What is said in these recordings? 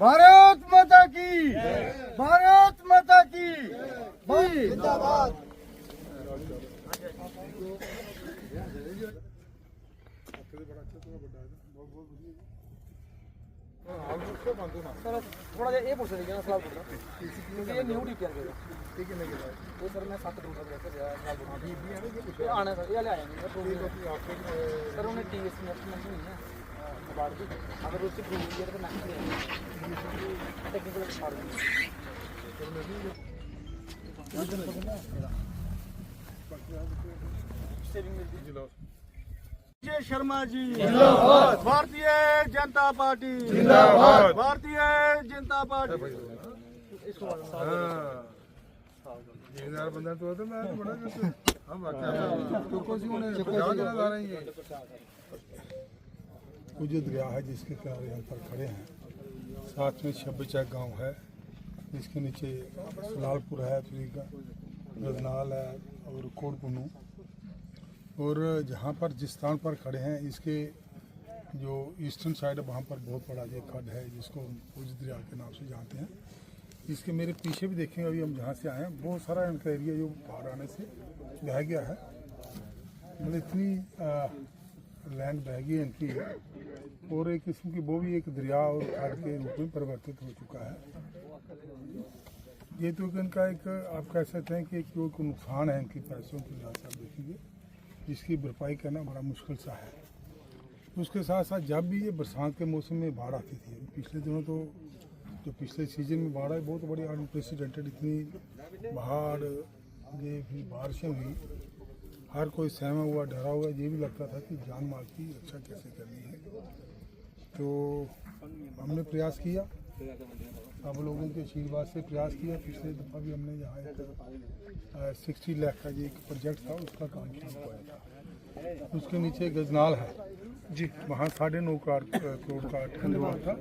भारत माता की, भारत माता की जिंदाबाद। थोड़ा जिहा ये पुछ रही है सवाल पूछना क्योंकि ये न्यू डी के ठीक है नहीं ये सर मैं 7 दूसरा कैसे सवाल पूछना अभी है ना ये कुछ आना सर ये ले आएंगे सर उन्हें टीएस नेशनल नहीं है बाहर भी अगर उससे प्रूव किया तो नहीं टेक्निकल डिपार्टमेंट सेविंग मिलती जय शर्मा जी जिंदाबाद। भारतीय जनता पार्टी जिंदाबाद। भारतीय जनता पार्टी। बंदा तो मैं बड़ा तो कौन सी ला रही है जो दरिया है जिसके किनारे यहाँ पर खड़े हैं, साथ में छब्बीचक गांव है, इसके नीचे सलालपुर है, रजनाल है और कोटपुनू। और जहाँ पर जिस स्थान पर खड़े हैं इसके जो ईस्टर्न साइड है वहाँ पर बहुत बड़ा ये खड्ड है जिसको पूज दरिया के नाम से जानते हैं। इसके मेरे पीछे भी देखेंगे, अभी हम जहाँ से आए हैं बहुत सारा इनका एरिया जो बाढ़ आने से बह गया है, मतलब इतनी लैंड बह गई है इनकी, और एक किस्म की वो भी एक दरिया और खड्ड के रूप में परिवर्तित हो चुका है। ये तो इनका एक आप कह सकते हैं कि जो नुकसान है इनकी पैसों की लिहाज से आप देखेंगे जिसकी भरपाई करना बड़ा मुश्किल सा है। उसके साथ साथ जब भी ये बरसात के मौसम में बाढ़ आती थी, पिछले दिनों तो जो पिछले सीजन में बाढ़ आई बहुत बड़ी अनप्रेसिडेंटेड, इतनी बाढ़ ये फिर बारिशें हुई, हर कोई सहमा हुआ डरा हुआ, ये भी लगता था कि जान माल की रक्षा कैसे करनी है। तो हमने प्रयास किया, सब लोगों के आशीर्वाद से प्रयास किया। पिछले दफ़ा भी हमने यहाँ एक 60 लाख का ये एक प्रोजेक्ट था उसका काम शुरू किया था। उसके नीचे गजनाल है जी, वहाँ 9.5 करोड़ का खंडवाल था,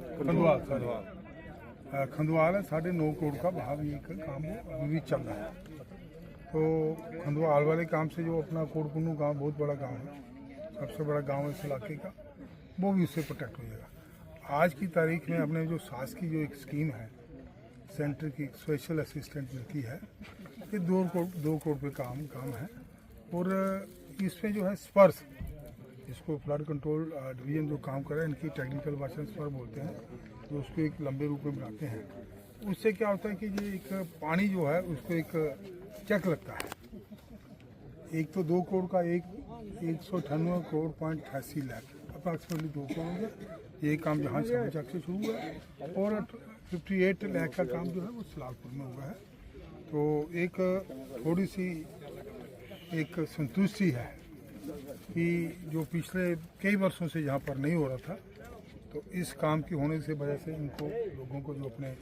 खंडवाल है 9.5 करोड़ का, वहाँ भी एक काम अभी भी चल रहा है। तो खंडवाल वाले काम से जो अपना कोटपुनू गांव बहुत बड़ा गांव है, सबसे बड़ा गांव है इस इलाके का, वो भी उससे प्रोटेक्ट हो जाएगा। आज की तारीख में अपने जो सास की जो एक स्कीम है सेंटर की, स्पेशल असिस्टेंट मिलती है, ये 2 करोड़ पे काम है। और इसमें जो है स्पर्श, इसको फ्लड कंट्रोल डिवीजन जो काम कर रहा है, इनकी टेक्निकल भाषा स्पर बोलते हैं, तो उसको एक लंबे रूप में बनाते हैं। उससे क्या होता है कि ये एक पानी जो है उसको एक चेक लगता है। एक तो 2 करोड़ का 198 करोड़ 88 लाख अप्रॉक्सीमेटली 2 करोड़, ये काम जहाँ छब्बीचक से शुरू हुआ है, और 58 लाख का काम जो है वो सलालपुर में हुआ है। तो एक थोड़ी सी एक संतुष्टि है कि जो पिछले कई वर्षों से यहाँ पर नहीं हो रहा था, तो इस काम की होने से वजह से इनको लोगों को जो अपने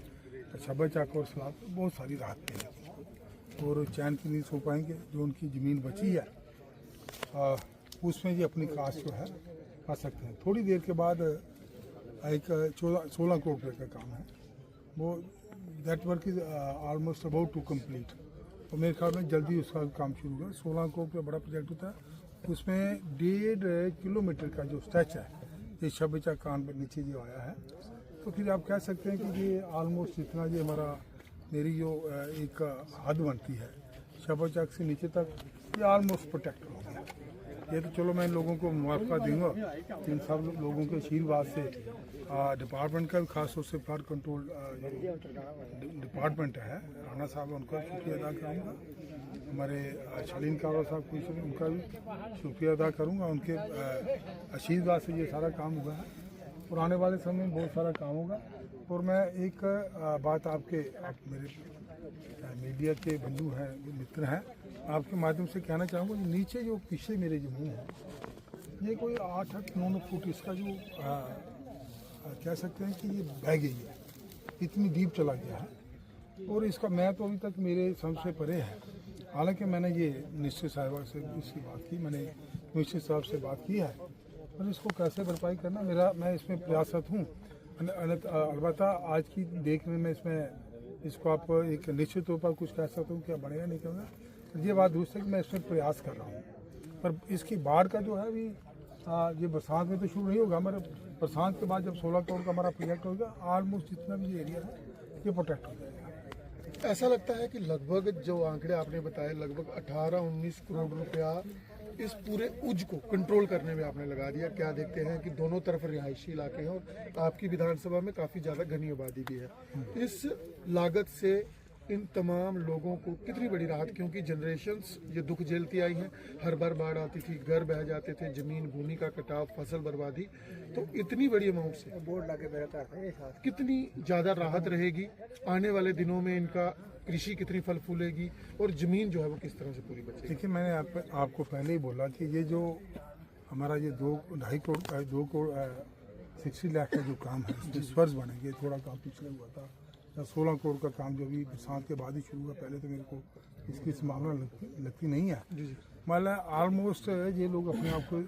छब्बीचक और सलालपुर बहुत सारी राहत मिलेगी और चैन की नींद सो पाएंगे। जो उनकी ज़मीन बची है उसमें ये अपनी काश जो है कर सकते हैं। थोड़ी देर के बाद एक 16 करोड़ रुपये का काम है, वो that work is almost about to complete, और मेरे ख्याल में जल्दी उसका काम शुरू होगा। 16 करोड़ का बड़ा प्रोजेक्ट होता है, उसमें 1.5 किलोमीटर का जो स्ट्रेच है ये छब्बीचक कान पर नीचे जो आया है, तो फिर आप कह सकते हैं कि ये ऑलमोस्ट इतना ये हमारा मेरी जो एक हद बनती है छब्बीचक से नीचे तक, ये ऑलमोस्ट प्रोटेक्ट हो गया। ये तो चलो मैं इन लोगों को मुआवजा दूंगा, इन सब लोगों के आशीर्वाद से डिपार्टमेंट का भी खास तौर से फ्लड कंट्रोल डिपार्टमेंट है राणा साहब, उनका शुक्रिया अदा करूँगा। हमारे शलीन कावरा साहब को उनका भी शुक्रिया अदा करूँगा, उनके आशीर्वाद से ये सारा काम हुआ है और आने वाले समय में बहुत सारा काम होगा। और मैं एक बात आप मेरे मीडिया के बंधु हैं, मित्र हैं, आपके माध्यम से कहना चाहूँगा कि नीचे जो पीछे मेरे ज़मीन है ये कोई 8-9 फुट इसका जो कह सकते हैं कि ये बह गई है, इतनी डीप चला गया है। और इसका मैं तो अभी तक मेरे समझ से परे है, हालांकि मैंने ये मिनिस्टर साहिबा से इसकी बात की, मैंने मिनिस्टर साहब से बात की है, और इसको कैसे भरपाई करना मैं इसमें प्रयासरत हूँ। अलबत्ता आज की देखने में इसको आप एक निश्चित तौर पर कुछ कह सकते हूँ क्या बनेगा नहीं करेगा, ये बात दूसरी कि मैं इसमें प्रयास कर रहा हूँ। पर इसकी बाढ़ का जो है अभी ये बरसात में तो शुरू नहीं होगा, हमारे बरसात के बाद जब 16 करोड़ का हमारा प्रोजेक्ट होगा, ऑलमोस्ट जितना भी एरिया है ये प्रोटेक्ट हो जाएगा। ऐसा लगता है कि लगभग जो आंकड़े आपने बताए, लगभग 18-19 करोड़ रुपया इस पूरे उज को कंट्रोल करने में आपने लगा दिया। क्या देखते हैं कि दोनों तरफ रिहायशी इलाके हैं और आपकी विधानसभा में काफ़ी ज़्यादा घनी आबादी भी है। इस लागत से इन तमाम लोगों को कितनी बड़ी राहत, क्योंकि जनरेशन्स ये दुख झेलती आई हैं। हर बार बाढ़ आती थी, घर बह जाते थे, जमीन भूमि का कटाव, फसल बर्बादी। तो इतनी बड़ी अमाउंट से बोर्ड लगे मेरा घर था ये साथ। कितनी ज़्यादा राहत रहेगी आने वाले दिनों में, इनका कृषि कितनी फल फूलेगी और ज़मीन जो है वो किस तरह से पूरी बचेगी? देखिए, मैंने आपको पहले ही बोला कि ये जो हमारा ये 2.5 करोड़ 2 करोड़ 60 लाख का जो काम है, इसमें स्वर्स बनेंगे। थोड़ा काम पिछले हुआ था, या 16 करोड़ का काम जो अभी बरसात के बाद ही शुरू हुआ। पहले तो मेरे को इसकी संभावना लगती नहीं है। मतलब ऑलमोस्ट ये लोग अपने आप को